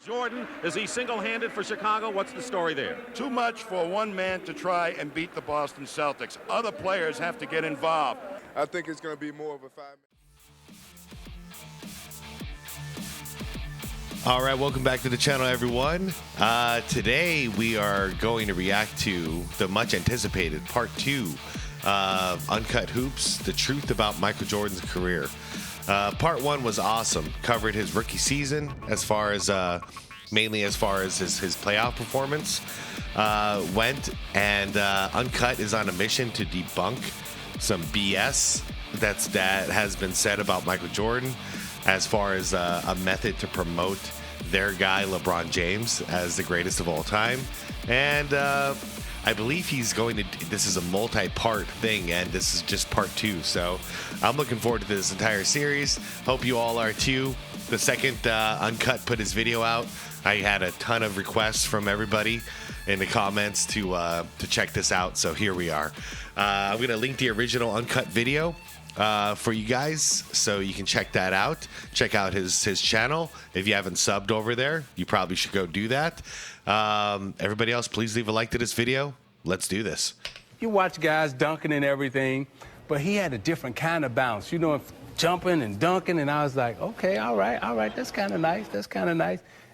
Jordan, is he single-handed for Chicago? What's the story there? Too much for one man to try and beat the Boston Celtics. Other players have to get involved. I think it's going to be more of a 5-minute. All right, welcome back to the channel, everyone. Today we are going to react to the much anticipated part 2 of Uncut Hoops, the truth about Michael Jordan's career. Part 1 was awesome, covered his rookie season as far as mainly as far as his playoff performance went, and Uncut is on a mission to debunk some BS that has been said about Michael Jordan as far as a method to promote their guy LeBron James as the greatest of all time. And I believe he's going to, this is a multi-part thing, and this is just part 2. So I'm looking forward to this entire series. Hope you all are too. The second Uncut put his video out, I had a ton of requests from everybody in the comments to check this out. So here we are. I'm going to link the original Uncut video for you guys, so you can check that out. Check out his channel. If you haven't subbed over there, you probably should go do that. Everybody else, please leave a like to this video. Let's do this. You watch guys dunking and everything, but he had a different kind of bounce. You know, jumping and dunking, and I was like, okay, all right, that's kind of nice,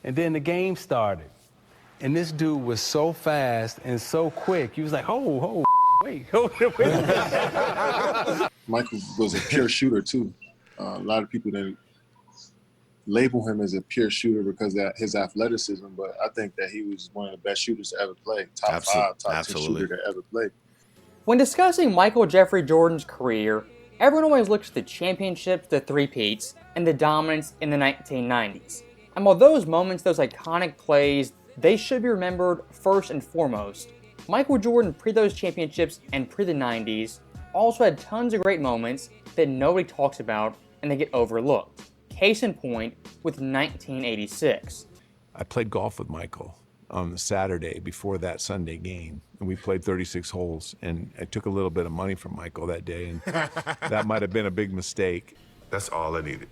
And then the game started, and this dude was so fast and so quick. He was like, wait. Michael was a pure shooter, too. A lot of people didn't label him as a pure shooter because of his athleticism, but I think that he was one of the best shooters to ever play. Top 5, top 10 shooter to ever play. When discussing Michael Jeffrey Jordan's career, everyone always looks at the championships, the three-peats, and the dominance in the 1990s. And while those moments, those iconic plays, they should be remembered first and foremost, Michael Jordan pre those championships and pre the 90s also had tons of great moments that nobody talks about and they get overlooked. Case in point with 1986. I played golf with Michael on the Saturday before that Sunday game, and we played 36 holes, and I took a little bit of money from Michael that day, and that might have been a big mistake. That's all I needed.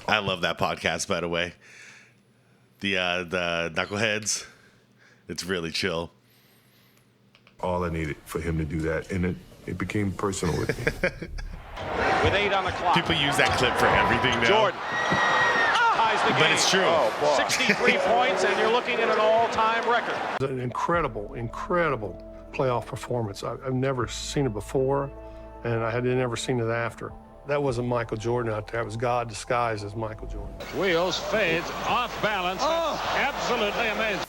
I love that podcast, by the way. The Knuckleheads. It's really chill. All I needed for him to do that, and it became personal with me. With 8 on the clock. People use that clip for everything now. Jordan ties the game. But it's true. 63 points, and you're looking at an all-time record. An incredible playoff performance. I've never seen it before, and I had never seen it after. That wasn't Michael Jordan out there. It was God disguised as Michael Jordan. Wheels fades off balance. Absolutely amazing.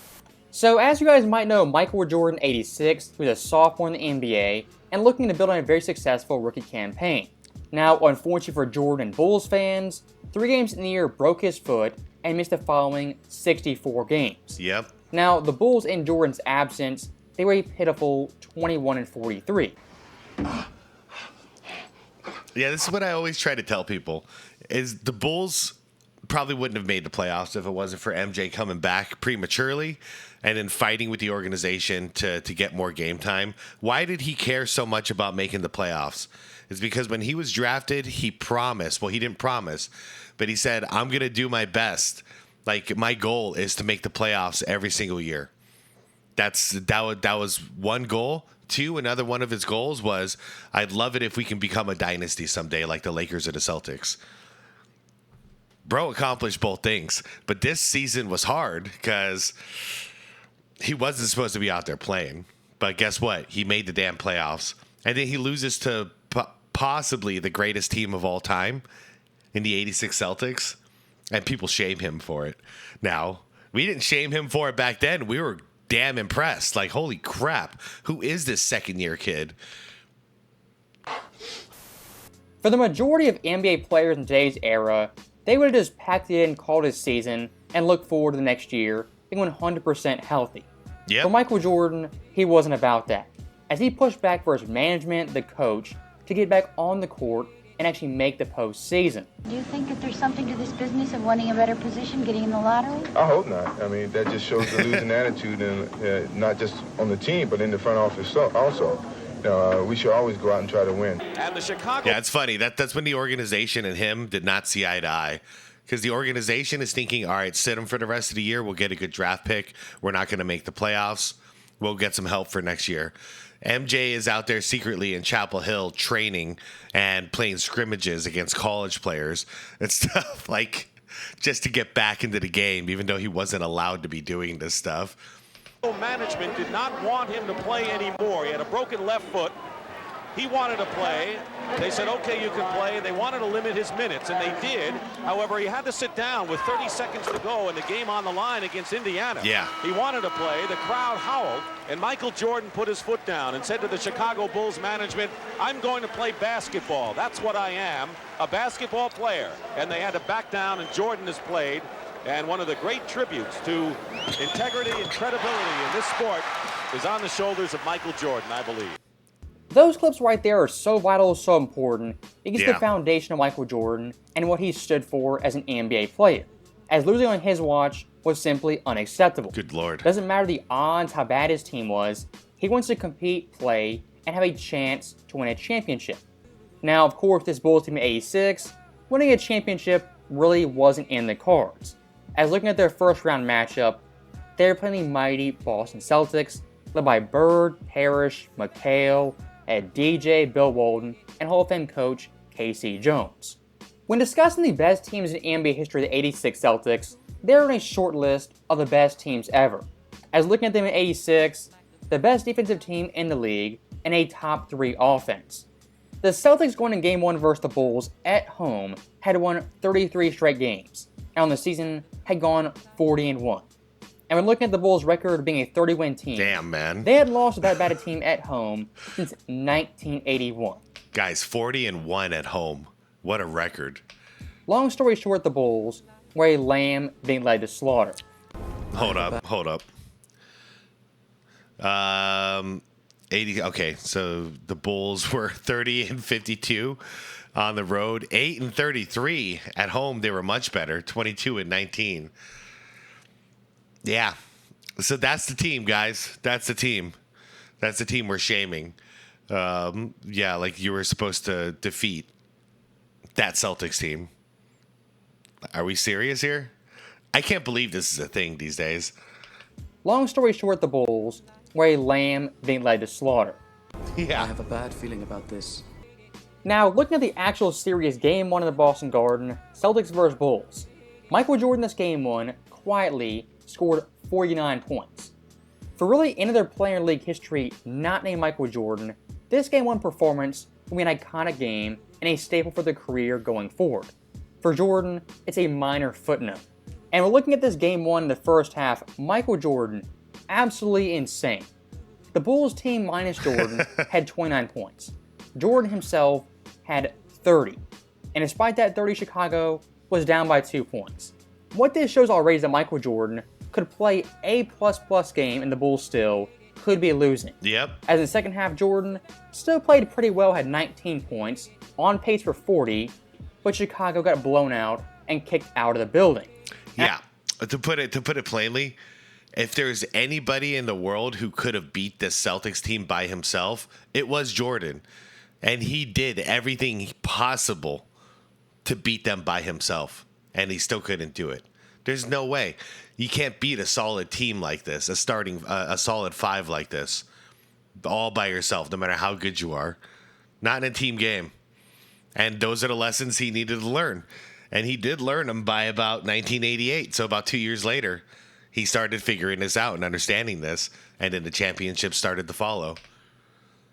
So as you guys might know, Michael Jordan 86 was a sophomore in the NBA and looking to build on a very successful rookie campaign. Now, unfortunately for Jordan and Bulls fans, 3 games in the year broke his foot and missed the following 64 games. Yep. Now, the Bulls in Jordan's absence, they were a pitiful 21-43. Yeah, this is what I always try to tell people, is the Bulls probably wouldn't have made the playoffs if it wasn't for MJ coming back prematurely and then fighting with the organization to get more game time. Why did he care so much about making the playoffs? It's because when he was drafted, he promised, well, he didn't promise, but he said, I'm going to do my best. Like, my goal is to make the playoffs every single year. That was one goal. 2, another one of his goals was, I'd love it if we can become a dynasty someday like the Lakers or the Celtics. Bro accomplished both things, but this season was hard because he wasn't supposed to be out there playing. But guess what? He made the damn playoffs. And then he loses to possibly the greatest team of all time in the 86 Celtics, and people shame him for it. Now, we didn't shame him for it back then. We were damn impressed. Like, holy crap, who is this second-year kid? For the majority of NBA players in today's era, they would have just packed it in, called his season, and looked forward to the next year being 100% healthy. Yep. For Michael Jordan, he wasn't about that, as he pushed back for his management, the coach, to get back on the court and actually make the postseason. Do you think that there's something to this business of wanting a better position, getting in the lottery? I hope not. I mean, that just shows the losing attitude, and not just on the team, but in the front office also. We should always go out and try to win. And the Chicago... Yeah, it's funny. That's when the organization and him did not see eye to eye. because the organization is thinking, all right, sit him for the rest of the year. We'll get a good draft pick. We're not going to make the playoffs. We'll get some help for next year. MJ is out there secretly in Chapel Hill training and playing scrimmages against college players and stuff, like just to get back into the game, even though he wasn't allowed to be doing this stuff. Management did not want him to play anymore. He had a broken left foot. He wanted to play. They said, okay, you can play. They wanted to limit his minutes, and they did. However, he had to sit down with 30 seconds to go and the game on the line against Indiana. Yeah. He wanted to play. The crowd howled, and Michael Jordan put his foot down and said to the Chicago Bulls management, I'm going to play basketball. That's what I am, a basketball player. And they had to back down, and Jordan has played. And one of the great tributes to integrity and credibility in this sport is on the shoulders of Michael Jordan, I believe. Those clips right there are so vital, so important. It gets Yeah. the foundation of Michael Jordan and what he stood for as an NBA player. As losing on his watch was simply unacceptable. Good Lord. Doesn't matter the odds, how bad his team was, he wants to compete, play, and have a chance to win a championship. Now, of course, this Bulls team in '86, winning a championship really wasn't in the cards. As looking at their first round matchup, they were playing the mighty Boston Celtics, led by Bird, Parrish, McHale, DJ, Bill Walton, and Hall of Fame coach K.C. Jones. When discussing the best teams in NBA history of the '86 Celtics, they're on a short list of the best teams ever. As looking at them in '86, the best defensive team in the league and a top 3 offense. The Celtics going in Game 1 versus the Bulls at home had won 33 straight games, and on the season had gone 40-1. And when looking at the Bulls' record being a 30-win team, Damn, man. they had lost to that bad a team at home since 1981. Guys, 40-1 at home. What a record. Long story short, the Bulls were a lamb being led to slaughter. Hold up. 80. Okay, so the Bulls were 30-52 on the road, 8-33 at home. They were much better, 22-19. Yeah, so that's the team, guys. That's the team. That's the team we're shaming. Yeah, like you were supposed to defeat that Celtics team. Are we serious here? I can't believe this is a thing these days. Long story short, the Bulls were a lamb being led to slaughter. Yeah. I have a bad feeling about this. Now, looking at the actual series Game 1 in the Boston Garden, Celtics vs. Bulls. Michael Jordan this Game 1 quietly scored 49 points. For really any other player in league history not named Michael Jordan, this Game 1 performance will be an iconic game and a staple for the career going forward. For Jordan, it's a minor footnote. And we're looking at this Game 1 in the first half, Michael Jordan, absolutely insane. The Bulls team minus Jordan had 29 points. Jordan himself had 30. And despite that 30, Chicago was down by 2 points. What this shows already is that Michael Jordan could play A++ game and the Bulls still could be losing. Yep. As in the second half, Jordan still played pretty well, had 19 points, on pace for 40, but Chicago got blown out and kicked out of the building. Yeah. To put it plainly, if there's anybody in the world who could have beat this Celtics team by himself, it was Jordan. And he did everything possible to beat them by himself. And he still couldn't do it. There's no way. You can't beat a solid team like this, a solid 5 like this, all by yourself, no matter how good you are. Not in a team game. And those are the lessons he needed to learn. And he did learn them by about 1988. So about 2 years later, he started figuring this out and understanding this. And then the championship started to follow.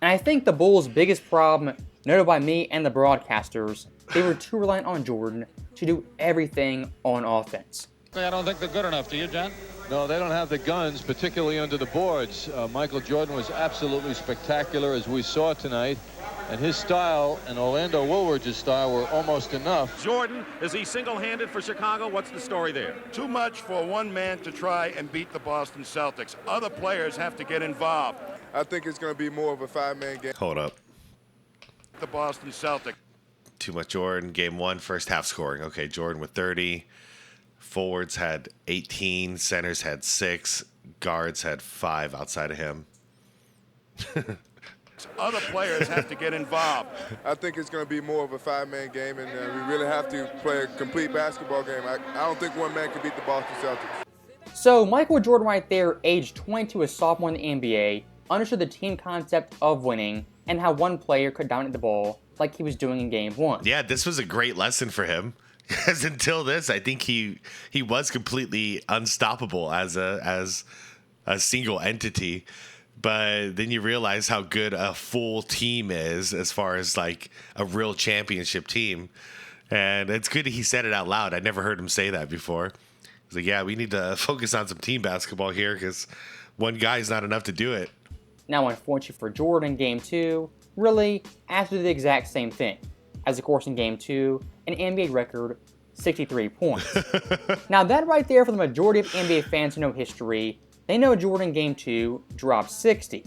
And I think the Bulls' biggest problem, noted by me and the broadcasters, they were too reliant on Jordan to do everything on offense. I don't think they're good enough, do you, John? No, they don't have the guns, particularly under the boards. Michael Jordan was absolutely spectacular, as we saw tonight. And his style and Orlando Woolridge's style were almost enough. Jordan, is he single-handed for Chicago? What's the story there? Too much for one man to try and beat the Boston Celtics. Other players have to get involved. I think it's going to be more of a 5-man game. Hold up. The Boston Celtics. Too much Jordan. Game 1, first half scoring. Okay, Jordan with 30. Forwards had 18. Centers had 6. Guards had 5 outside of him. Other players have to get involved. I think it's going to be more of a five-man game, and we really have to play a complete basketball game. I don't think one man can beat the Boston Celtics. So Michael Jordan right there, age 22, a sophomore in the NBA, understood the team concept of winning and how one player could dominate the ball like he was doing in Game 1. Yeah, this was a great lesson for him. Because until this, I think he was completely unstoppable as a single entity. But then you realize how good a full team is as far as like a real championship team. And it's good he said it out loud. I never heard him say that before. He's like, yeah, we need to focus on some team basketball here because one guy is not enough to do it. Now, unfortunately for Jordan, Game 2 really has to do the exact same thing. As of course in Game 2, an NBA record, 63 points. Now that right there, for the majority of NBA fans who know history, they know Jordan in Game 2 dropped 60.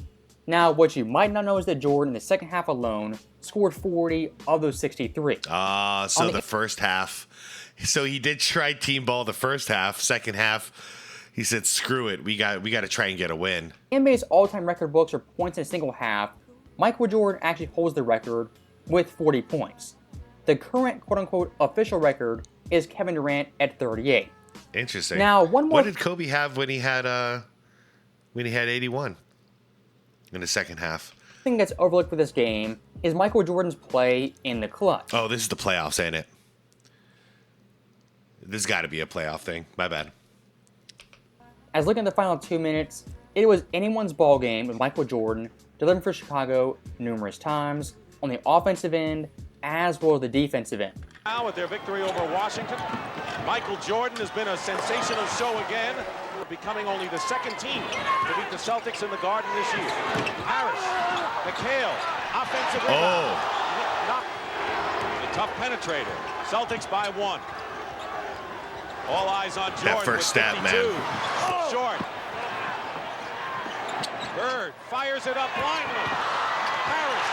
Now, what you might not know is that Jordan, in the second half alone, scored 40 of those 63. So the first half. So he did try team ball the first half. Second half, he said, screw it. We got to try and get a win. NBA's all-time record books for points in a single half, Michael Jordan actually holds the record with 40 points. The current quote-unquote official record is Kevin Durant at 38. Interesting. Now, one more. What did Kobe have when he had 81 in the second half? Thing that's overlooked for this game is Michael Jordan's play in the clutch. Oh, this is the playoffs, ain't it? This has got to be a playoff thing. My bad. As looking at the final 2 minutes, it was anyone's ball game with Michael Jordan delivering for Chicago numerous times on the offensive end as well as the defensive end. Now with their victory over Washington, Michael Jordan has been a sensational show again, becoming only the second team to beat the Celtics in the Garden this year. Harris, McHale, offensive rebound. The tough penetrator. Celtics by 1. All eyes on Jordan. That first stat, man. Short. Bird fires it up blindly. Harris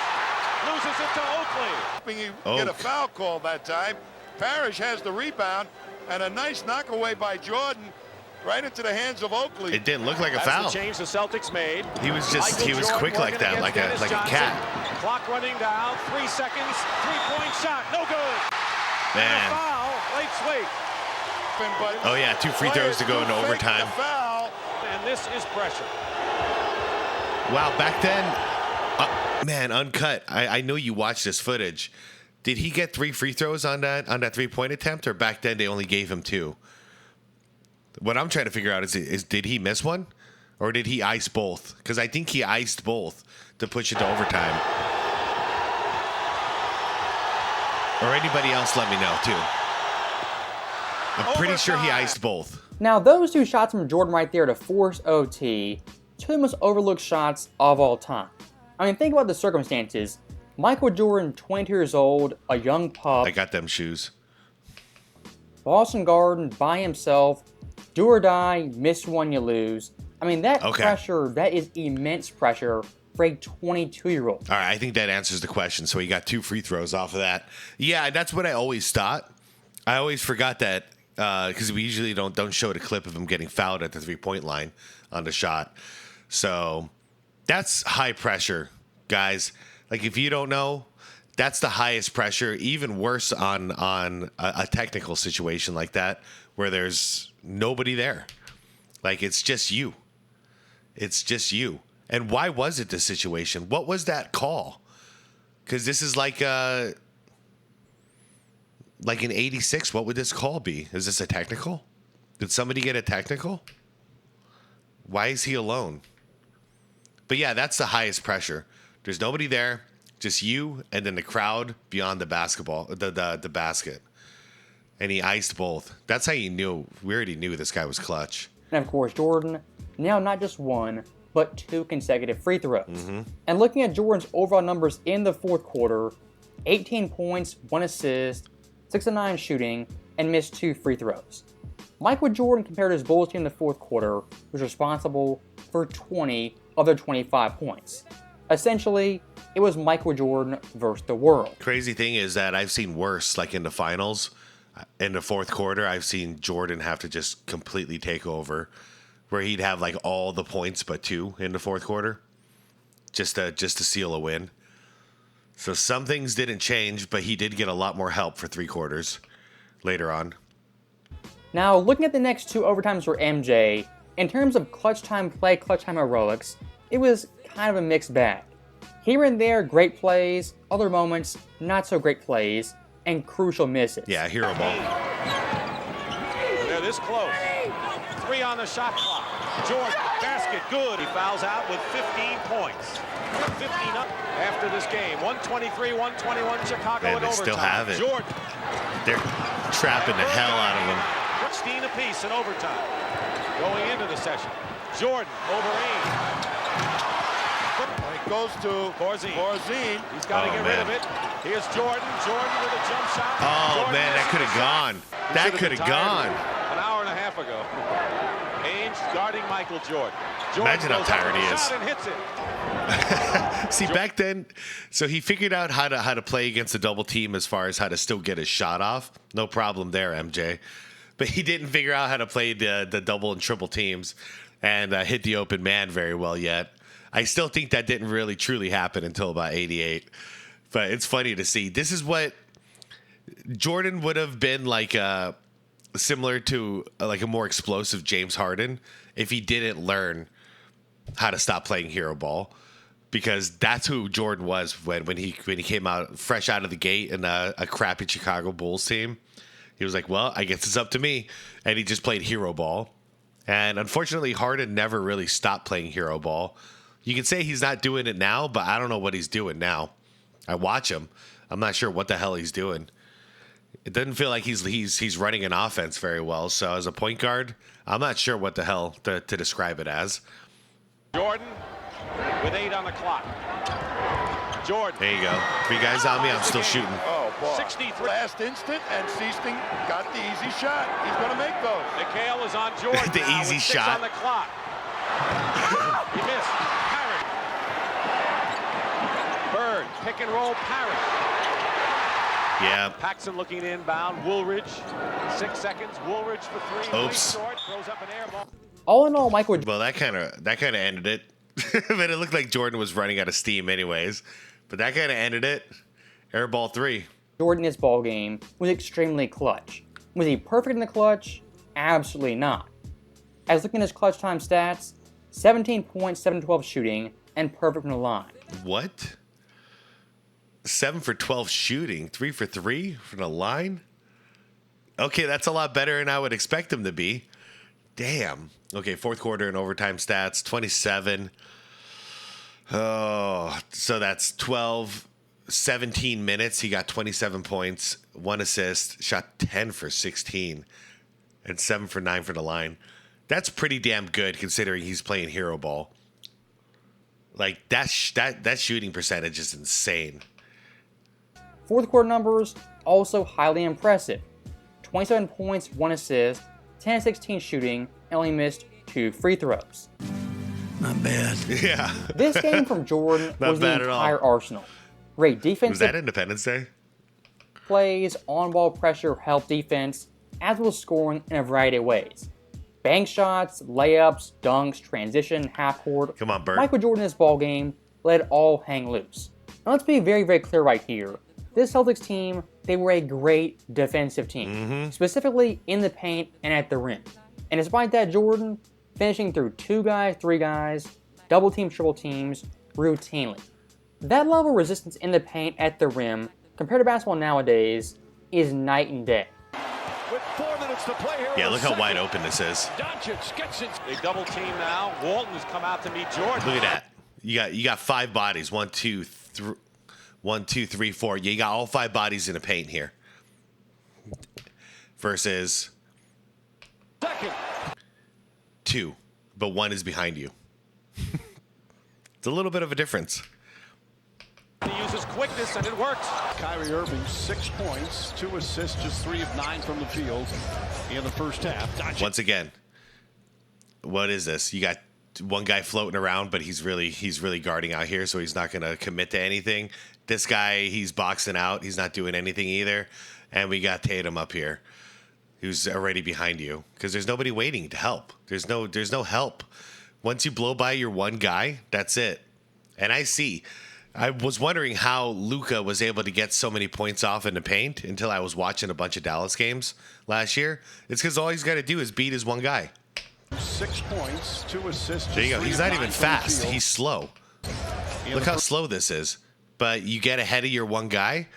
loses it to Oakley. He get a foul call that time. Parrish has the rebound, and a nice knockaway by Jordan right into the hands of Oakley. It didn't look like a That's foul. the change the Celtics made. He was quick like that, like a cat. Clock running down, 3 seconds, 3-point shot, no good. Man. And a foul, late sweep. Oh yeah, 2 free throws to go into overtime. And this is pressure. Wow, back then, man, uncut. I know you watched this footage. Did he get 3 free throws on that 3-point attempt, or back then they only gave him 2? What I'm trying to figure out is did he miss one, or did he ice both? Because I think he iced both to push it to overtime. Or anybody else, let me know too. I'm pretty sure he iced both. Now, those 2 shots from Jordan right there to force OT, 2 of the most overlooked shots of all time. I mean, think about the circumstances. Michael Jordan, 22 years old, a young pup. I got them shoes. Boston Garden by himself, do or die, miss one, you lose. I mean, that pressure, that is immense pressure for a 22-year-old. All right, I think that answers the question. So he got 2 free throws off of that. Yeah, that's what I always thought. I always forgot that because we usually don't show the clip of him getting fouled at the 3-point line on the shot. So that's high pressure, guys. Like, if you don't know, that's the highest pressure, even worse on a technical situation like that where there's nobody there. Like, it's just you. It's just you. And why was it this situation? What was that call? Because this is like an 86. What would this call be? Is this a technical? Did somebody get a technical? Why is he alone? But yeah, that's the highest pressure. There's nobody there, just you and then the crowd beyond the basketball, the basket. And he iced both. That's how you knew. We already knew this guy was clutch. And of course, Jordan, now not just 1, but 2 consecutive free throws. And looking at Jordan's overall numbers in the fourth quarter, 18 points, 1 assist, 6 of 9 shooting, and missed 2 free throws. Michael Jordan, compared to his Bulls team in the fourth quarter, was responsible for 20 of their 25 points. Essentially, it was Michael Jordan versus the world. Crazy thing is that I've seen worse, like in the finals, in the fourth quarter, I've seen Jordan have to just completely take over, where he'd have like all the points but 2 in the fourth quarter. just to seal a win. So some things didn't change, but he did get a lot more help for 3 quarters later on. Now, looking at the next 2 overtimes for MJ, in terms of clutch time play, clutch time heroics, it was kind of a mixed bag. Here and there, great plays, other moments, not so great plays, and crucial misses. Yeah, hero ball. They're this close. 3 on the shot clock. Jordan, basket, good. He fouls out with 15 points. 15 up after this game. 123-121 Chicago Man, in they overtime. still have it. Jordan. They're trapping the hell out of him. 16 apiece in overtime. Going into the session. Jordan over Ain. It goes to Borzine. He's got to get rid of it. Here's Jordan. Jordan with a jump shot. Oh, Jordan man, that could have gone. That could have gone. An hour and a half ago. Ainge guarding Michael Jordan. Imagine how tired he is. And hits it. See, back then, so he figured out how to play against a double team as far as how to still get his shot off. No problem there, MJ. But he didn't figure out how to play the double and triple teams and hit the open man very well yet. I still think that didn't really truly happen until about 88. But it's funny to see. This is what Jordan would have been like similar to like a more explosive James Harden if he didn't learn how to stop playing hero ball, because that's who Jordan was when he came out fresh out of the gate in a crappy Chicago Bulls team. He was like, well, I guess it's up to me. And he just played hero ball. And unfortunately, Harden never really stopped playing hero ball. You can say he's not doing it now, but I don't know what he's doing now. I watch him. I'm not sure what the hell he's doing. It doesn't feel like he's running an offense very well. So as a point guard, I'm not sure what the hell to describe it as. Jordan with 8 on the clock. Jordan. There you go. 3 guys on me. I'm still shooting. Oh, boy. 63. Last instant, and Seaston got the easy shot. He's going to make those. McHale is on Jordan. The now easy with 6 shot. on the clock. He missed. Parrott. Bird. Pick and roll. Parrott. Yeah. Paxson looking inbound. Woolridge. 6 seconds. Woolridge for 3. Oops. Short. Throws up an air ball. All in all, Michael. Well, that kind of ended it. But it looked like Jordan was running out of steam anyways. But that kind of ended it. Air ball 3. Jordan in his ball game was extremely clutch. Was he perfect in the clutch? Absolutely not. As looking at his clutch time stats, 17 points, 7 to 12 shooting, and perfect from the line. What? 7 for 12 shooting, 3 for 3 from the line? Okay, that's a lot better than I would expect him to be. Damn. Okay, 4th quarter and overtime stats, 27. Oh, so that's 12, 17 minutes. He got 27 points, 1 assist, shot 10 for 16, and 7 for 9 for the line. That's pretty damn good considering he's playing hero ball. Like, that shooting percentage is insane. 4th quarter numbers, also highly impressive. 27 points, 1 assist, 10 of 16 shooting, and only missed 2 free throws. Not bad. Yeah. This game from Jordan Not was the bad at all. entire arsenal. Great Was defensive that Independence Day? plays, on-ball pressure, help defense, as well as scoring in a variety of ways. Bank shots, layups, dunks, transition, half court. Come on, Bird. Michael Jordan in this ball game let it all hang loose. Now let's be very, very clear right here. This Celtics team, they were a great defensive team, specifically in the paint and at the rim. And despite that, Jordan finishing through 2 guys, 3 guys, double teams, triple teams, routinely. That level of resistance in the paint at the rim, compared to basketball nowadays, is night and day. With 4 minutes to play here. Yeah, look how wide open this is. Doncic gets it. They double team now. Walton has come out to meet Jordan. Look at that. You got 5 bodies. 1, 2, 3. 1, 2, 3, 4. You got all 5 bodies in the paint here. Versus 2, but 1 is behind you. It's a little bit of a difference. He uses quickness and it works. Kyrie Irving, 6 points, 2 assists, just 3 of 9 from the field in the first half. Doncic. Once again, what is this? You got 1 guy floating around, but he's really guarding out here, so he's not going to commit to anything. This guy, he's boxing out. He's not doing anything either. And we got Tatum up here, who's already behind you, because there's nobody waiting to help. There's no help. Once you blow by your 1 guy, that's it. And I was wondering how Luka was able to get so many points off in the paint until I was watching a bunch of Dallas games last year. It's because all he's got to do is beat his one guy. 6 points, 2 assists. There you go. He's not even fast. He's slow. Look how slow this is. But you get ahead of your one guy.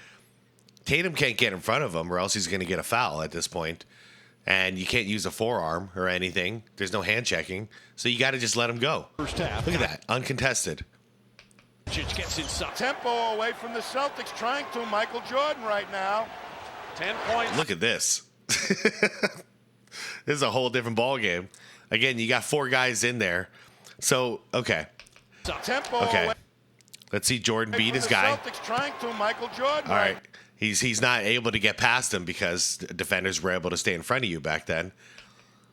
Tatum can't get in front of him or else he's going to get a foul at this point. And you can't use a forearm or anything. There's no hand checking. So you got to just let him go. First half. Look at that. Uncontested. Gets inside. Tempo away from the Celtics trying to. Michael Jordan right now. 10 points. Look at this. This is a whole different ball game. Again, you got 4 guys in there. So, okay. Tempo Okay. away Let's see Jordan from beat his the guy. Celtics trying to. Michael Jordan. All right. He's not able to get past him because defenders were able to stay in front of you back then.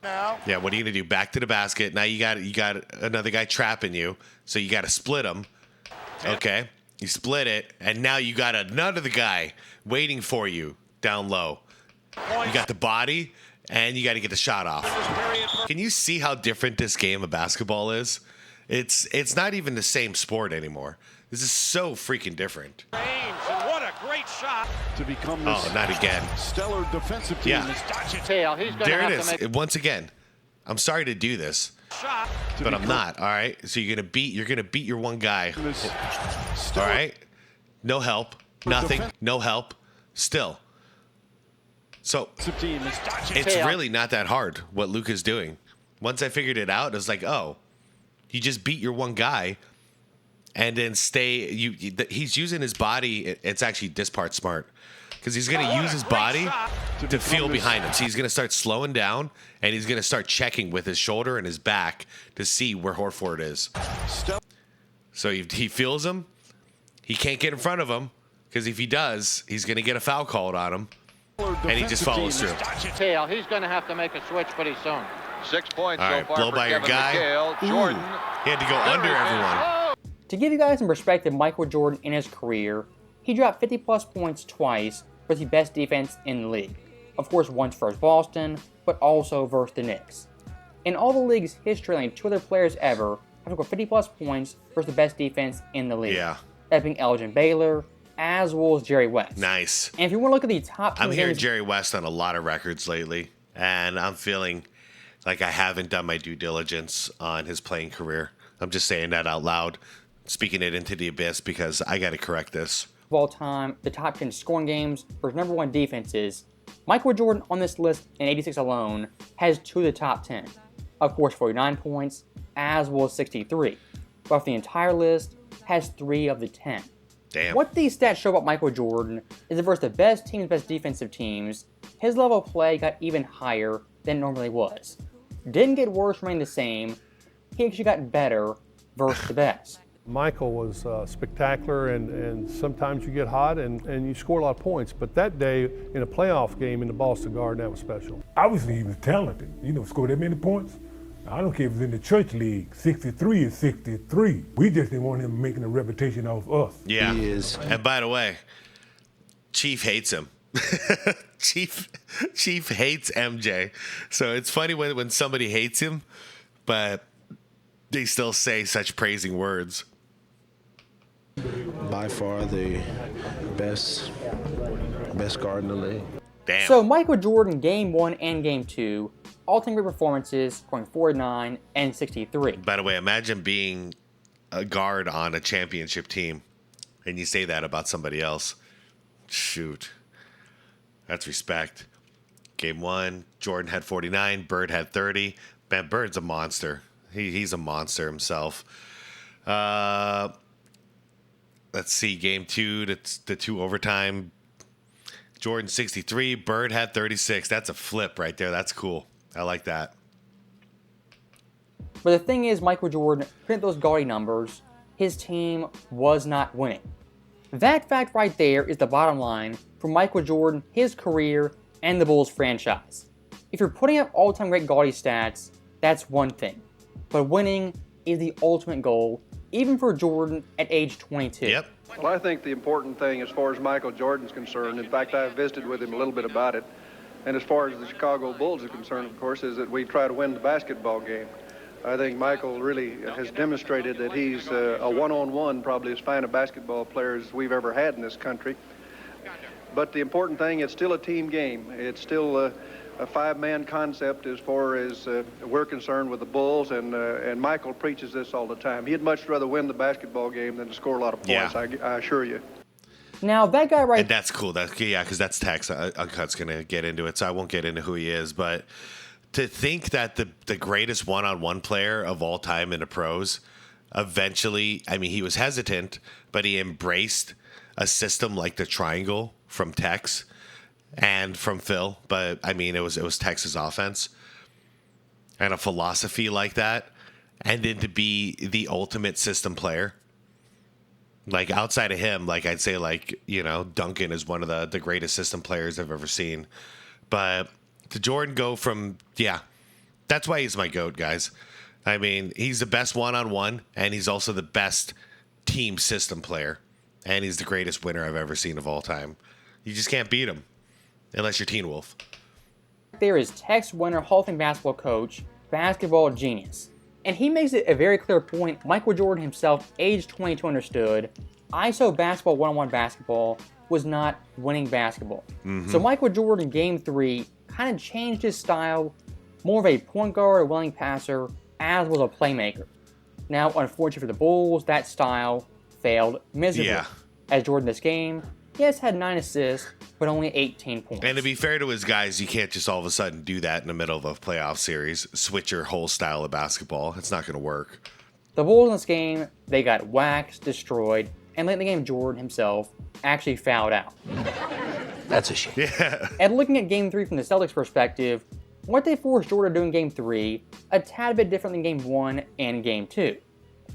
Now. Yeah, what are you going to do? Back to the basket. Now you got another guy trapping you. So you got to split him. Okay. You split it, and now you got another guy waiting for you down low. You got the body, and you got to get the shot off. Can you see how different this game of basketball is? It's not even the same sport anymore. This is so freaking different. James, and what a great shot. To become Oh, not again. stellar defensive team. Yeah. Tail. He's gonna There it have to is. make Once again, I'm sorry to do this, Shot. but I'm not. All right. So you're gonna beat your one guy. All right. No help. Nothing. No help. Still. So it's really not that hard what Luka's doing. Once I figured it out, it was like, oh, you just beat your one guy, and then he's using his body. It's actually this part smart because he's going to use his body to feel behind him. So he's going to start slowing down, and he's going to start checking with his shoulder and his back to see where Horford is. So he feels him. He can't get in front of him because if he does, he's going to get a foul called on him, and he just follows through. Tail. He's going to have to make a switch pretty soon. 6 points All so right, far blow for by your Kevin guy. McHale. Jordan. He had to go under everyone. To give you guys some perspective, Michael Jordan in his career, he dropped 50-plus points twice for the best defense in the league. Of course, once versus Boston, but also versus the Knicks. In all the league's history, only 2 other players ever have scored 50-plus points versus the best defense in the league. Yeah. That being Elgin Baylor, as well as Jerry West. Nice. And if you want to look at the top 2 I'm hearing games, Jerry West on a lot of records lately, and I'm feeling like I haven't done my due diligence on his playing career. I'm just saying that out loud, speaking it into the abyss because I got to correct this. of all time, the top 10 scoring games versus number 1 defenses, Michael Jordan on this list in 86 alone has 2 of the top 10. Of course, 49 points, as well as 63. But for the entire list, has 3 of the 10. Damn. What these stats show about Michael Jordan is that versus the best teams, best defensive teams, his level of play got even higher than it normally was. Didn't get worse, remained the same. He actually got better versus the best. Michael was spectacular, and sometimes you get hot and you score a lot of points. But that day in a playoff game in the Boston Garden, that was special. Obviously, he was talented. Scored that many points. I don't care if it's in the church league. 63 is 63. We just didn't want him making a reputation off us. Yeah. He is. And by the way, Chief hates him. Chief hates MJ. So it's funny when somebody hates him, but they still say such praising words. By far the best guard in the league. Damn. So Michael Jordan, Game 1 and Game 2, all-time great performances, scoring 49 and 63. By the way, imagine being a guard on a championship team, and you say that about somebody else. Shoot. That's respect. Game 1, Jordan had 49, Bird had 30. Man, Bird's a monster. He's a monster himself. Let's see, Game 2, that's the 2 overtime. Jordan 63, Bird had 36. That's a flip right there. That's cool. I like that. But the thing is, Michael Jordan, print those gaudy numbers, his team was not winning. That fact right there is the bottom line for Michael Jordan, his career, and the Bulls franchise. If you're putting up all-time great gaudy stats, that's one thing. But winning is the ultimate goal, even for Jordan at age 22. Yep. Well, I think the important thing as far as Michael Jordan's concerned, in fact, I visited with him a little bit about it, and as far as the Chicago Bulls are concerned, of course, is that we try to win the basketball game. I think Michael really has demonstrated that he's a one-on-one, probably as fine a basketball player as we've ever had in this country. But the important thing, it's still a team game. It's still a five-man concept as far as we're concerned with the Bulls, and Michael preaches this all the time. He'd much rather win the basketball game than to score a lot of points, I assure you. Now, that guy right... And that's cool. Because that's Tex. Uncut's going to get into it, so I won't get into who he is. But to think that the greatest one-on-one player of all time in the pros eventually, I mean, he was hesitant, but he embraced a system like the triangle from Tex and from Phil. But, I mean, it was Tex's offense and a philosophy like that. And then to be the ultimate system player. Like, outside of him, like, I'd say, like, you know, Duncan is one of the greatest system players I've ever seen. But to Jordan go from, that's why he's my GOAT, guys. I mean, he's the best one-on-one, and he's also the best team system player. And he's the greatest winner I've ever seen of all time. You just can't beat him, unless you're Teen Wolf. There is Tex Winter, Hall of Fame basketball coach, basketball genius. And he makes it a very clear point. Michael Jordan himself, age 22, understood ISO basketball, one-on-one basketball, was not winning basketball. So Michael Jordan, Game 3, kind of changed his style, more of a point guard, a willing passer, as was a playmaker. Now, unfortunately for the Bulls, that style failed miserably. As Jordan this game, yes, had 9 assists, but only 18 points. And to be fair to his guys, you can't just all of a sudden do that in the middle of a playoff series, switch your whole style of basketball. It's not going to work. The Bulls in this game, they got waxed, destroyed, and late in the game, Jordan himself actually fouled out. That's a shame. Yeah. And looking at Game 3 from the Celtics' perspective, what they forced Jordan to do in Game 3, a tad bit different than Game 1 and Game 2.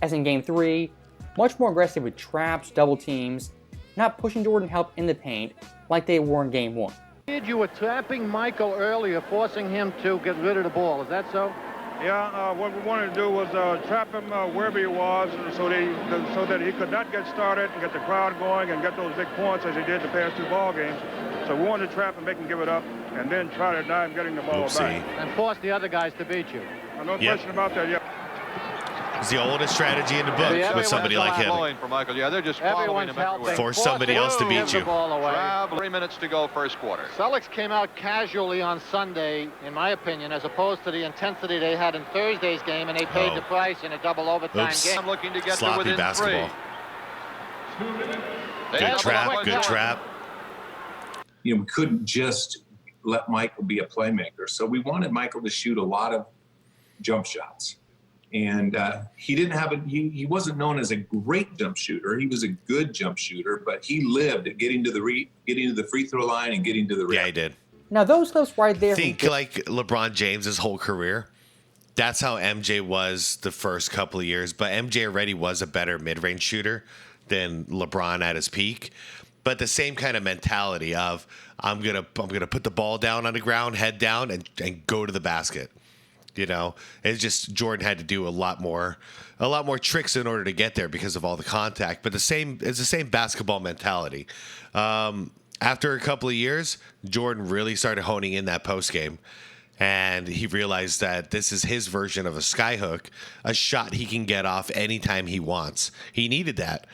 As in Game 3, much more aggressive with traps, double teams, not pushing Jordan help in the paint like they were in Game 1. You were trapping Michael earlier, forcing him to get rid of the ball. Is that so? Yeah, what we wanted to do was trap him wherever he was so that he could not get started and get the crowd going and get those big points as he did the past 2 ball games. So we wanted to trap him, make him give it up, and then try to deny him getting the ball back. And force the other guys to beat you. No question about that, It's the oldest strategy in the book with somebody like him. For Michael. Yeah, they're just following him everywhere. Force somebody else to beat you. 3 minutes to go, first quarter. Celtics came out casually on Sunday, in my opinion, as opposed to the intensity they had in Thursday's game, and they paid the price in a double overtime game. I'm looking to get Sloppy to within basketball. 3. Good trap. You know, we couldn't just let Michael be a playmaker. So we wanted Michael to shoot a lot of jump shots. And he didn't have he wasn't known as a great jump shooter. He was a good jump shooter, but he lived at getting to the free throw line and getting to the rim. Yeah, he did. Now those clips right there. Think like LeBron James' whole career. That's how MJ was the first couple of years. But MJ already was a better mid-range shooter than LeBron at his peak. But the same kind of mentality of I'm gonna put the ball down on the ground, head down, and go to the basket. You know, it's just Jordan had to do a lot more tricks in order to get there because of all the contact. But it's the same basketball mentality. After a couple of years, Jordan really started honing in that post game, and he realized that this is his version of a skyhook, a shot he can get off anytime he wants. He needed that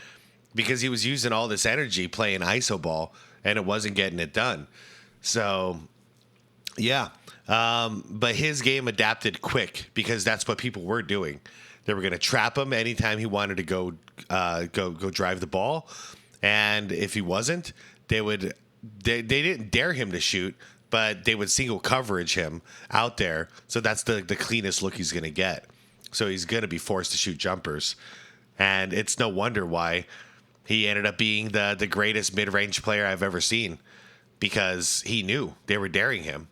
because he was using all this energy playing iso ball, and it wasn't getting it done. So, yeah. But his game adapted quick because that's what people were doing. They were going to trap him anytime he wanted to go drive the ball, and if he wasn't, they didn't dare him to shoot, but they would single coverage him out there. So that's the cleanest look he's going to get. So he's going to be forced to shoot jumpers, and it's no wonder why he ended up being the greatest mid-range player I've ever seen, because he knew they were daring him.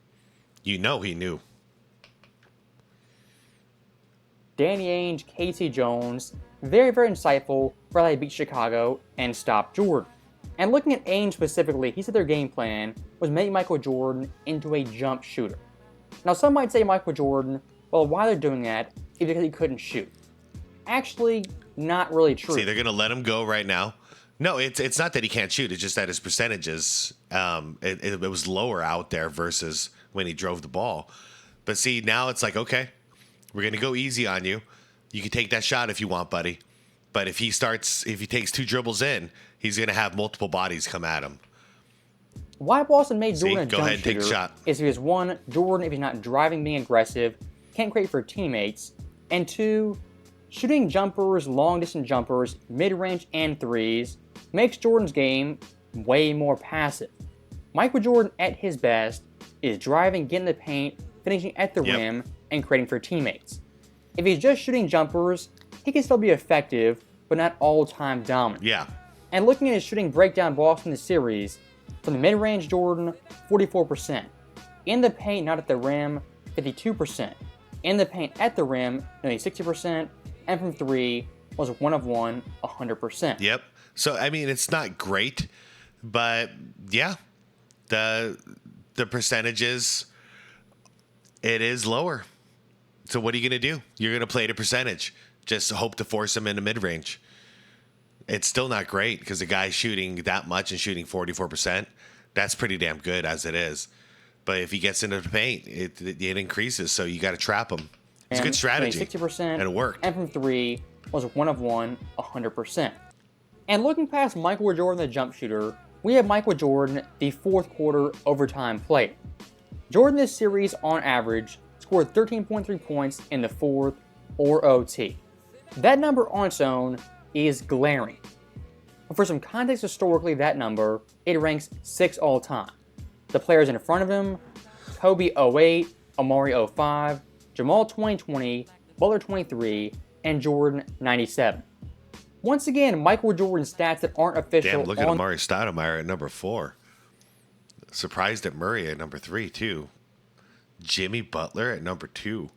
You know he knew. Danny Ainge, Casey Jones, very, very insightful for how they beat Chicago and stop Jordan. And looking at Ainge specifically, he said their game plan was make Michael Jordan into a jump shooter. Now some might say Michael Jordan, well, why they're doing that is because he couldn't shoot. Actually, not really true. See, they're going to let him go right now. No, it's not that he can't shoot. It's just that his percentages, it was lower out there versus when he drove the ball. But see, now it's like, okay, We're going to go easy on you. You can take that shot if you want, buddy. But if he takes 2 dribbles in, he's going to have multiple bodies come at him. Why Boston made Jordan a go jump ahead and take shooter a shot. is because 1, Jordan, if he's not driving, being aggressive, can't create for teammates, and 2, shooting jumpers, long-distance jumpers, mid-range and threes makes Jordan's game way more passive. Michael Jordan at his best is driving, getting the paint, finishing at the rim, and creating for teammates. If he's just shooting jumpers, he can still be effective, but not all-time dominant. Yeah. And looking at his shooting breakdown Boston in the series, from the mid-range Jordan, 44%. In the paint, not at the rim, 52%. In the paint at the rim, nearly 60%. And from 3, was 1 of 1, 100%. Yep. So, I mean, it's not great, but yeah, the percentages, it is lower. So what are you going to do? You're going to play to percentage. Just hope to force him into mid-range. It's still not great because the guy's shooting that much and shooting 44%. That's pretty damn good as it is. But if he gets into the paint, it increases. So you got to trap him. It's a good strategy. 60%. And it worked. And from 3 was 1 of 1, 100%. And looking past Michael Jordan, the jump shooter, we have Michael Jordan, the fourth quarter overtime player. Jordan this series, on average, scored 13.3 points in the fourth or OT. That number on its own is glaring. But for some context historically, that number, it ranks 6th all time. The players in front of him, Kobe 08, Amari 05, Jamal 2020, Butler 23, and Jordan 97. Once again, Michael Jordan's stats that aren't official. Damn, look at Amari Stoudemire at number 4. Surprised at Murray at number 3, too. Jimmy Butler at number 2.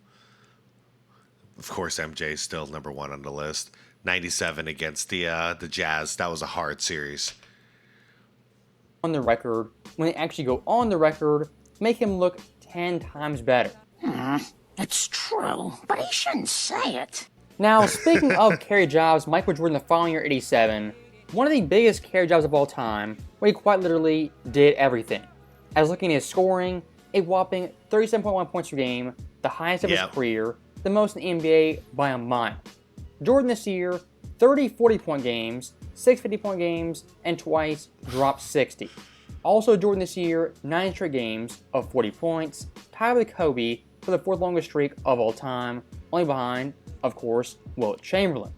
Of course, MJ is still number 1 on the list. 97 against the Jazz. That was a hard series. On the record, when they actually go on the record, make him look 10 times better. It's true, but he shouldn't say it. Now, speaking of carry jobs, Michael Jordan the following year, 87, one of the biggest carry jobs of all time, where he quite literally did everything. As looking at his scoring, a whopping 37.1 points per game, the highest of his career, the most in the NBA by a mile. Jordan this year, 30 40-point games, 6 50-point games, and twice dropped 60. Also Jordan this year, 9 straight games of 40 points, tied with Kobe for the 4th longest streak of all time, only behind, of course, Wilt Chamberlain.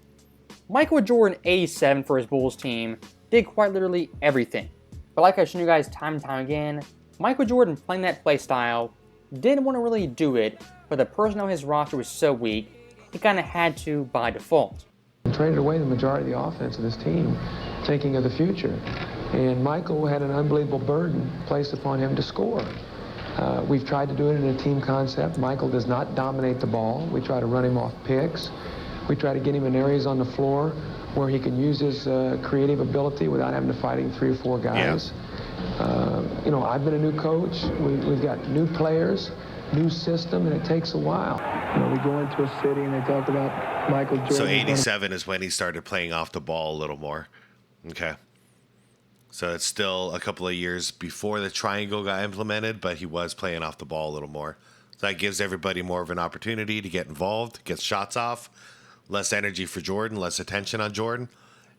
Michael Jordan, 87 for his Bulls team, did quite literally everything. But like I've shown you guys time and time again, Michael Jordan playing that play style didn't want to really do it, but the personnel on his roster was so weak, he kind of had to by default. Traded away the majority of the offense of this team, thinking of the future. And Michael had an unbelievable burden placed upon him to score. We've tried to do it in a team concept. Michael does not dominate the ball. We try to run him off picks. We try to get him in areas on the floor where he can use his creative ability without having to fight 3 or 4 guys. You know, I've been a new coach. We've got new players, new system, and it takes a while. You know, we go into a city and they talk about Michael Jordan. So 87 is when he started playing off the ball a little more. Okay. So it's still a couple of years before the triangle got implemented, but he was playing off the ball a little more. So that gives everybody more of an opportunity to get involved, get shots off, less energy for Jordan, less attention on Jordan,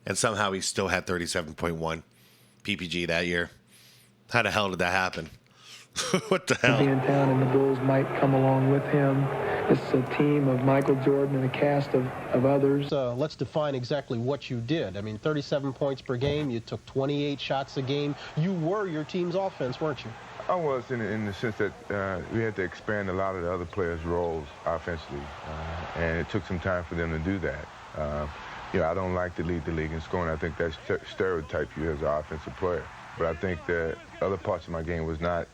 and somehow he still had 37.1 PPG that year. How the hell did that happen? What the hell? Be in town and the Bulls might come along with him. It's a team of Michael Jordan and a cast of others. Let's define exactly what you did. I mean, 37 points per game. You took 28 shots a game. You were your team's offense, weren't you? I was in the sense that we had to expand a lot of the other players' roles offensively, and it took some time for them to do that. You know, I don't like to lead the league in scoring. I think that's stereotypes you as an offensive player. But I think that other parts of my game was not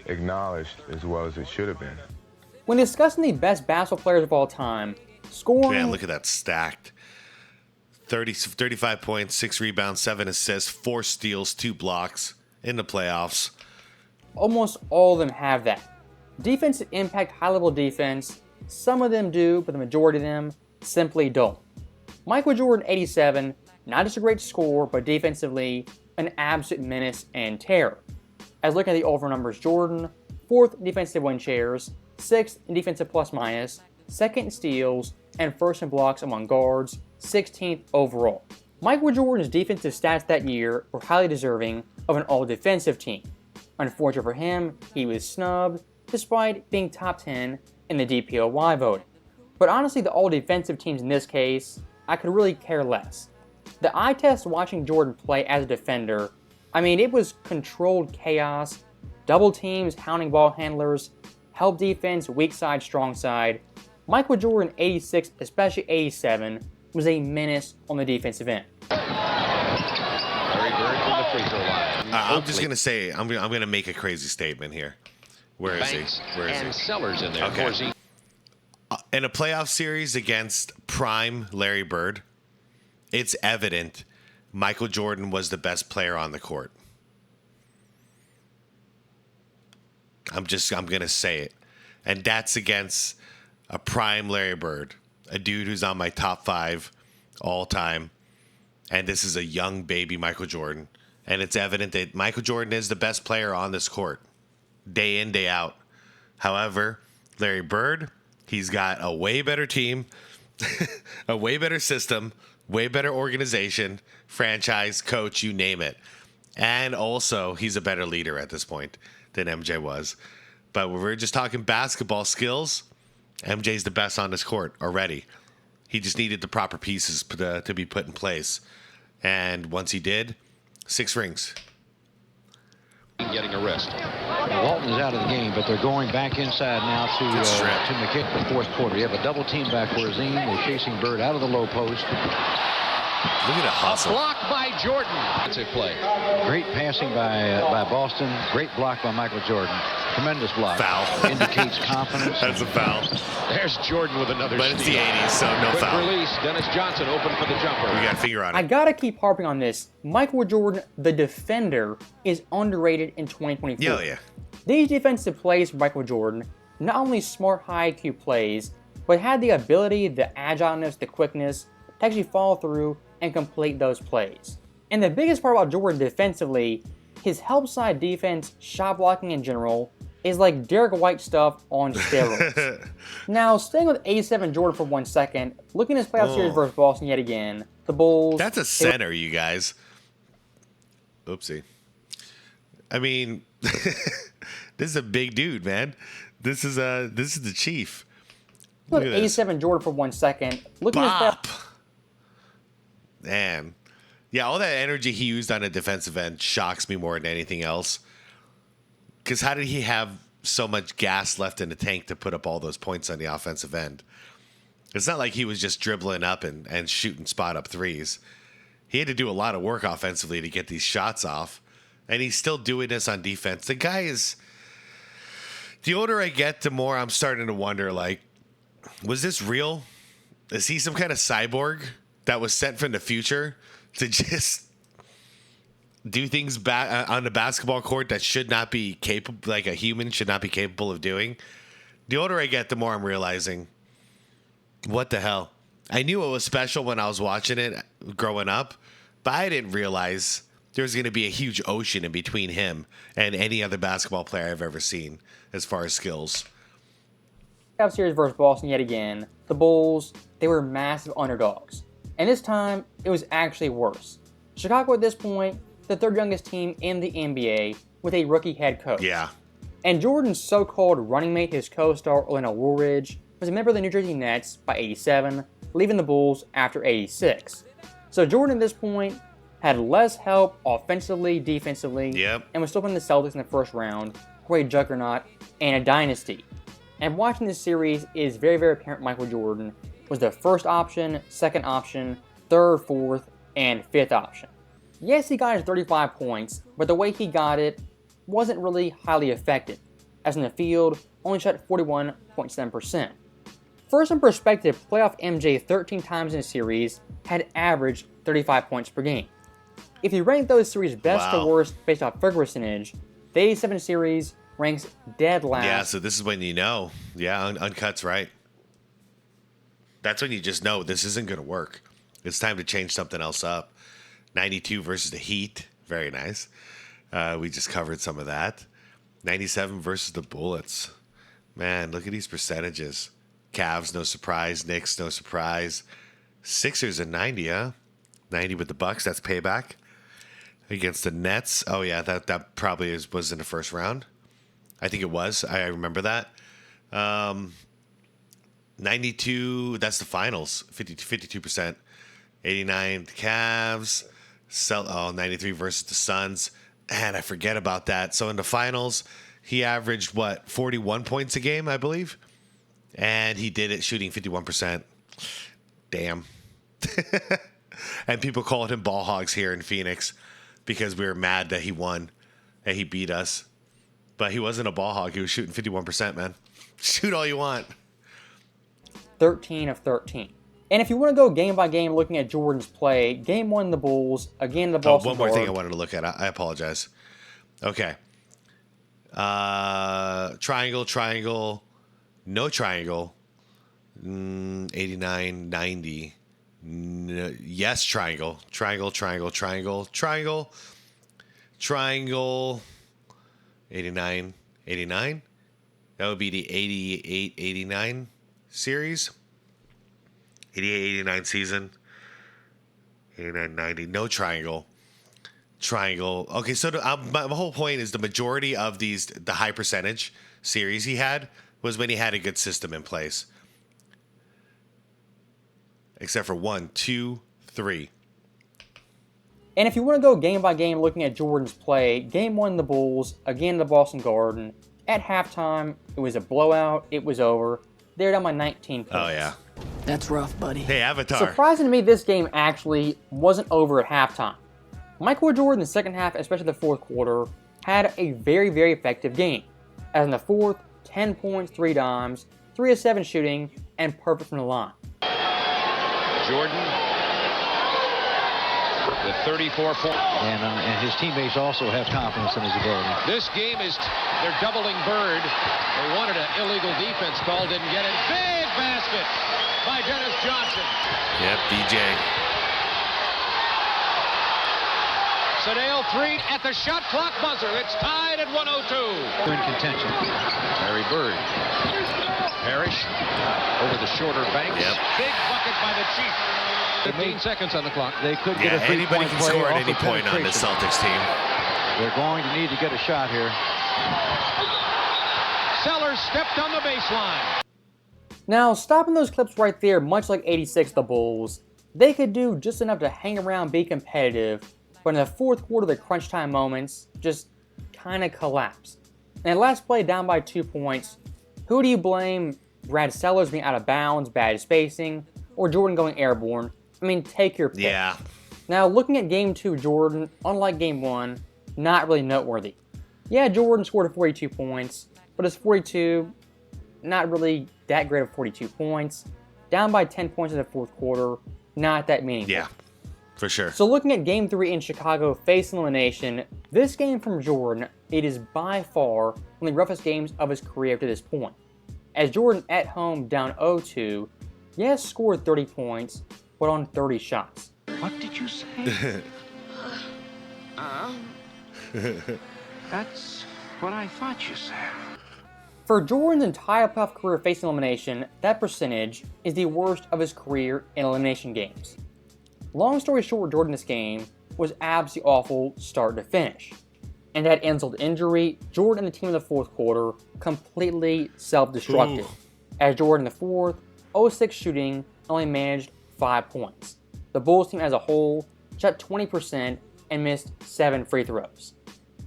acknowledged as well as it should have been. When discussing the best basketball players of all time, scoring... Man, look at that stacked. 35 points, 6 rebounds, 7 assists, 4 steals, 2 blocks in the playoffs. Almost all of them have that. Defensive impact, high-level defense, some of them do, but the majority of them simply don't. Michael Jordan, 87, not just a great scorer, but defensively, an absolute menace and terror. As looking at the overall numbers, Jordan, 4th defensive win shares, 6th in defensive plus minus, 2nd in steals, and 1st in blocks among guards, 16th overall. Michael Jordan's defensive stats that year were highly deserving of an all-defensive team. Unfortunately for him, he was snubbed despite being top 10 in the DPOY voting. But honestly, the all-defensive teams in this case, I could really care less. The eye test watching Jordan play as a defender, I mean, it was controlled chaos, double teams, hounding ball handlers, help defense, weak side, strong side. Michael Jordan 86, especially 87, was a menace on the defensive end. Larry Bird from the free throw line. I'm just gonna say I'm gonna make a crazy statement here. Where is Banks he? Where is and he? Sellers in there. Okay. Of course, he In a playoff series against prime Larry Bird, it's evident Michael Jordan was the best player on the court. I'm gonna say it, and that's against a prime Larry Bird, a dude who's on my top 5 all time, and this is a young baby Michael Jordan, and it's evident that Michael Jordan is the best player on this court, day in, day out. However, Larry Bird, he's got a way better team, a way better system, way better organization, franchise, coach, you name it. And also, he's a better leader at this point than MJ was. But when we're just talking basketball skills, MJ's the best on this court already. He just needed the proper pieces to be put in place. And once he did, 6 rings. getting a rest. Walton's out of the game, but they're going back inside now to McKinney for the fourth quarter. You have a double team back for Azim. They're chasing Bird out of the low post. Look at the hustle. A block by Jordan. That's a play. Great passing by Boston. Great block by Michael Jordan. Tremendous block. Foul. Indicates confidence. That's a foul. There's Jordan with another But it's the 80s, so no Quick foul. release. Dennis Johnson open for the jumper. We got a finger on it. I gotta keep harping on this. Michael Jordan, the defender, is underrated in 2024. Yeah, yeah. These defensive plays for Michael Jordan, not only smart high IQ plays, but had the ability, the agileness, the quickness to actually follow through and complete those plays. And the biggest part about Jordan defensively, his help side defense, shot blocking in general, is like Derek White stuff on steroids. Now, staying with 87 Jordan for 1 second, looking at his playoff series versus Boston yet again, the Bulls... That's a center, you guys. Oopsie. I mean, this is a big dude, man. This is the Chief. Look at 87 Jordan for 1 second. Looking at his Bop. Man. Yeah, all that energy he used on a defensive end shocks me more than anything else. Because how did he have so much gas left in the tank to put up all those points on the offensive end? It's not like he was just dribbling up and shooting spot up threes. He had to do a lot of work offensively to get these shots off. And he's still doing this on defense. The guy is... The older I get, the more I'm starting to wonder, like, was this real? Is he some kind of cyborg that was sent from the future to just do things on the basketball court that should not be capable, like a human should not be capable of doing? The older I get, the more I'm realizing, what the hell? I knew it was special when I was watching it growing up, but I didn't realize there was going to be a huge ocean in between him and any other basketball player I've ever seen as far as skills. Playoff series versus Boston yet again. The Bulls, they were massive underdogs. And this time, it was actually worse. Chicago at this point, the third youngest team in the NBA with a rookie head coach. Yeah. And Jordan's so-called running mate, his co-star Orlando Woolridge, was a member of the New Jersey Nets by 87, leaving the Bulls after 86. So Jordan at this point had less help offensively, defensively, and was still playing the Celtics in the first round, who were a juggernaut and a dynasty. And watching this series, it is very, very apparent Michael Jordan was the first option, second option, third, fourth, and fifth option. Yes, he got his 35 points, but the way he got it wasn't really highly effective, as in the field, only shot 41.7%. For some perspective, playoff MJ 13 times in a series had averaged 35 points per game. If you rank those series best to worst based off field percentage, the 87 series ranks dead last. Yeah, so this is when you know. Yeah, Uncut's right. That's when you just know this isn't going to work. It's time to change something else up. 92 versus the Heat. Very nice. We just covered some of that. 97 versus the Bullets. Man, look at these percentages. Cavs, no surprise. Knicks, no surprise. Sixers at 90, huh? 90 with the Bucks. That's payback. Against the Nets. Oh, yeah, that probably was in the first round. I think it was. I remember that. 92, that's the finals. 52%. 89, the Cavs. 93 versus the Suns. And I forget about that. So in the finals, he averaged, 41 points a game, I believe? And he did it shooting 51%. Damn. And people called him ball hogs here in Phoenix because we were mad that he won and he beat us. But he wasn't a ball hog. He was shooting 51%, man. Shoot all you want. 13 of 13. And if you want to go game by game looking at Jordan's play, game 1, the Bulls, again, the Boston one more guard. thing I wanted to look at. I apologize. Okay. Triangle, no triangle. 89, 90. Yes, triangle. Triangle. 89, 89. That would be the 88, 89 series. 88, 89 season. 89, 90. No triangle. Okay, so my whole point is the majority of the high percentage series he had was when he had a good system in place. Except for 1, 2, 3. And if you want to go game by game looking at Jordan's play, game 1, the Bulls, again, the Boston Garden. At halftime, it was a blowout. It was over. They're down by 19 points. Oh, yeah. That's rough, buddy. Hey, Avatar. Surprising to me, this game actually wasn't over at halftime. Michael Jordan in the second half, especially the fourth quarter, had a very, very effective game. As in the fourth, 10 points, 3 dimes, 3 of 7 shooting, and perfect from the line. Jordan with 34 points. And his teammates also have confidence in his ability. This game they're doubling Bird. They wanted an illegal defense call, didn't get it. Big basket by Dennis Johnson. Yep, DJ. Sedale 3 at the shot clock buzzer. It's tied at 102. In contention. Larry Bird. Parrish over the shorter bank. Yep. Big bucket by the Chief. 15 seconds on the clock. They could get a anybody can score at any point on the Celtics team. They're going to need to get a shot here. Sellers stepped on the baseline. Now, stopping those clips right there, much like 86, the Bulls, they could do just enough to hang around, be competitive, but in the fourth quarter, the crunch time moments just kind of collapsed. And last play, down by 2 points. Who do you blame? Brad Sellers being out of bounds, bad spacing, or Jordan going airborne? I mean, take your pick. Yeah. Now, looking at Game 2, Jordan, unlike Game 1, not really noteworthy. Yeah, Jordan scored 42 points, but his 42, not really that great of 42 points. Down by 10 points in the fourth quarter, not that meaningful. Yeah, for sure. So looking at Game 3 in Chicago, face elimination, this game from Jordan, it is by far one of the roughest games of his career to this point. As Jordan at home down 0-2, yes, scored 30 points, but on 30 shots. What did you say? That's what I thought you said. For Jordan's entire playoff career facing elimination, that percentage is the worst of his career in elimination games. Long story short, Jordan this game was absolutely awful start to finish. And that insult to injury, Jordan and the team in the fourth quarter completely self-destructed. As Jordan in the fourth, 0-6 shooting, only managed 5 points. The Bulls team as a whole shot 20% and missed 7 free throws.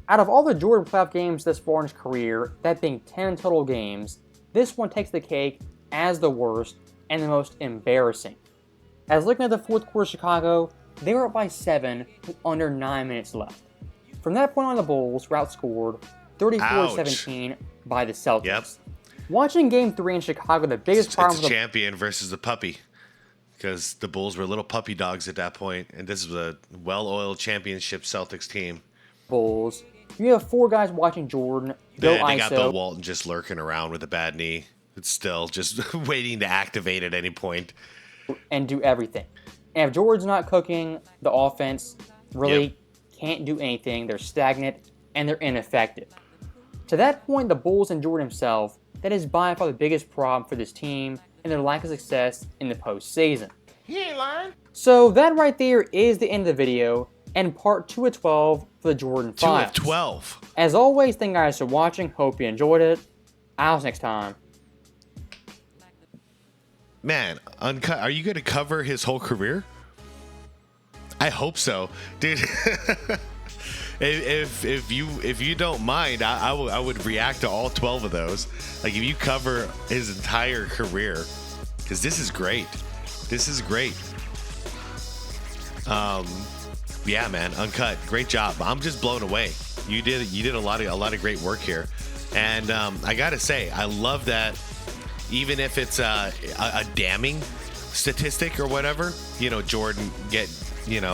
Out of all the Jordan playoff games thus far in his career, that being 10 total games, this one takes the cake as the worst and the most embarrassing. As looking at the fourth quarter of Chicago, they were up by 7 with under 9 minutes left. From that point on, the Bulls were outscored 34-17 by the Celtics. Yep. Watching Game 3 in Chicago, the biggest problem It's a champion versus the puppy. Because the Bulls were little puppy dogs at that point, and this was a well-oiled championship Celtics team. Bulls. You have 4 guys watching Jordan go They ISO. got Bill Walton just lurking around with a bad knee. It's still just waiting to activate at any point. And do everything. And if Jordan's not cooking, the offense really can't do anything. They're stagnant and they're ineffective. To that point, the Bulls and Jordan himself, that is by far the biggest problem for this team and their lack of success in the postseason. He ain't lying. So that right there is the end of the video and part 2 of 12 for the Jordan Files. 2 of 12. As always, thank you guys for watching. Hope you enjoyed it. I'll see you next time. Man, Uncut, are you going to cover his whole career? I hope so, dude. if you don't mind, I would react to all 12 of those. Like, if you cover his entire career, because this is great. This is great. Yeah, man, Uncut, great job. I'm just blown away. You did a lot of great work here, and I gotta say, I love that. Even if it's a damning statistic or whatever, Jordan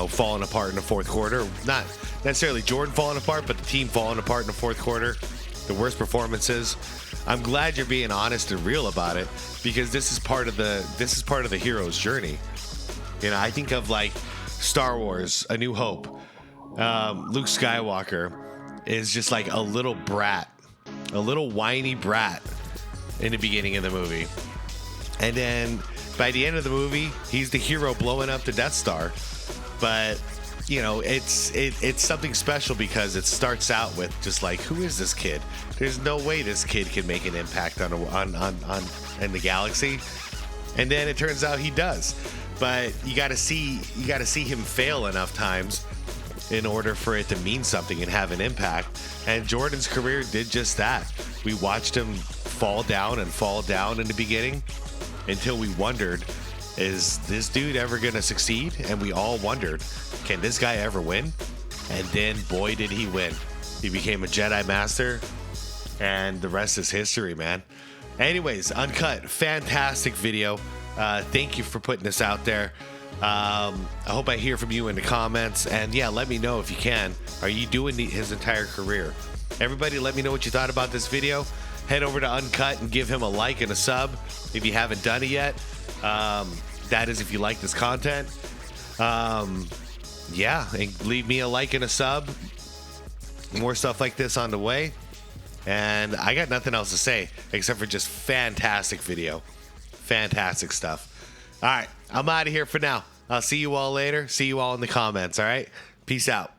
falling apart in the fourth quarter. Not necessarily Jordan falling apart, but the team falling apart in the fourth quarter. The worst performances. I'm glad you're being honest and real about it, because this is part of the hero's journey. I think of like Star Wars, A New Hope. Luke Skywalker is just like a little brat, a little whiny brat in the beginning of the movie, and then by the end of the movie, he's the hero blowing up the Death Star. But it's something special because it starts out with just like, who is this kid? There's no way this kid can make an impact on in the galaxy, and then it turns out he does. But you got to see him fail enough times in order for it to mean something and have an impact. And Jordan's career did just that. We watched him fall down in the beginning until we wondered, is this dude ever going to succeed? And we all wondered, can this guy ever win? And then, boy, did he win. He became a Jedi Master, and the rest is history, man. Anyways, Uncut, fantastic video. Thank you for putting this out there. I hope I hear from you in the comments, and yeah, let me know if you can. Are you doing his entire career? Everybody, let me know what you thought about this video. Head over to Uncut and give him a like and a sub if you haven't done it yet. That is if you like this content. Yeah, and leave me a like and a sub. More stuff like this on the way. And I got nothing else to say except for just fantastic video. Fantastic stuff. All right, I'm out of here for now. I'll see you all later. See you all in the comments, all right? Peace out.